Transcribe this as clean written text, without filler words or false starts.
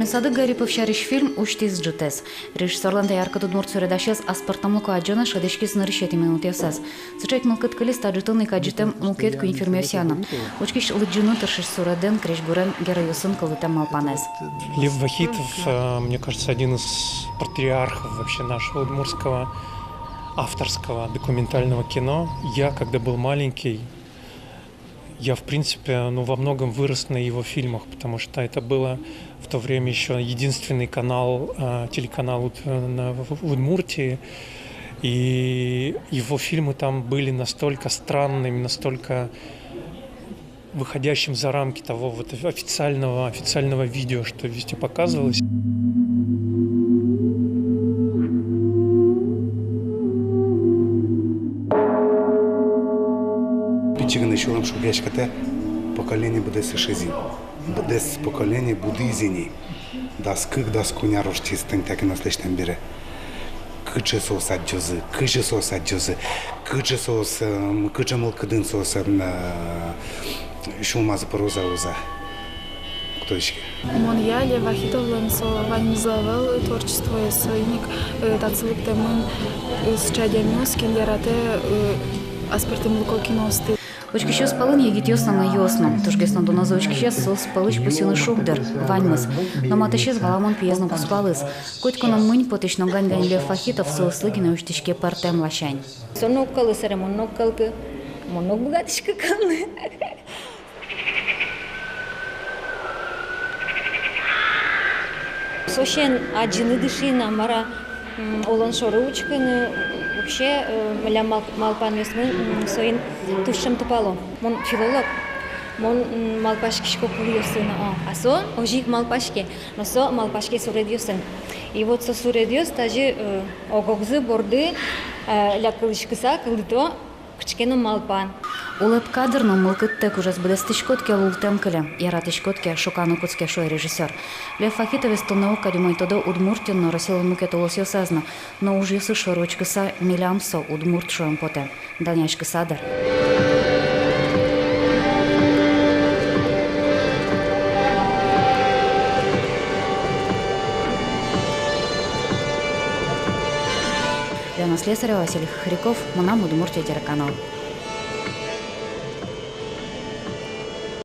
Сады Гарипов шариш фильм «Уштиз джутес». Режиссерлан таярка Удмурт сюредашес аспартамлыку аджана шадешки снарышети минут ясас. Сычайт мылкыт кылис таджитын каджитем мулкет куин фирмиосяна. Учкиш лыджину тершиш сураден крежгурен героюсын кылытем малпанез. Лев Вахитов, мне кажется, один из патриархов вообще нашего удмуртского авторского документального кино. Я, когда был маленький, я, в принципе, во многом вырос на его фильмах, потому что это было в то время еще единственный канал, телеканал в Удмуртии. И его фильмы там были настолько странными, настолько выходящим за рамки того вот официального видео, что везде показывалось. Чиганы шугешкате поколение буде сешези, буде поколение будизини, дас коня рощистен так и наследствен бере. Кычы сос аджозы, кычы мылкыдын сос шумазы порозауза. Кто еще? Я, Лев Вахитов, ванизовал творчество свойник, танцевал темы с чадями, скиллерате, аспартем лукокиносты. Учкище спалын егит на йосном. Тужгесно доноза учкище сос спалыч пусины шубдер, ваньмыз. Но матышез галамон пьезно пуспалыз. Котьконом мынь потычно гань Лев Вахитов сослыгина уштишке партем лащань. Сонок калы сарамонок калкы, монок богатышка калы. Сошен аджины дышина мара олан шоручканы вообще мля малпан весмы соин тушчам тупало. Мон филолог, мон малпашки шкопулиосына, а со ожик малпашки, но со малпашки суредиосын. И вот со суредиос тажи огогзы борды ля кылышкыса кылдыто кычкену малпан. Улеп кадрно мылкыттек ужас бедестишкотке лултемкеле, яратишкотке шокану куцке шой режиссер. Лев Вахитов эстоннау кадимой тодо удмуртинно расилан мукетолос йосазна, но уж йосы шорочкыса милямсо удмурт шоем поте. Даняшкысадыр. Лена Слесарева, Василий Хохряков, Монам, Удмуртия, телеканал.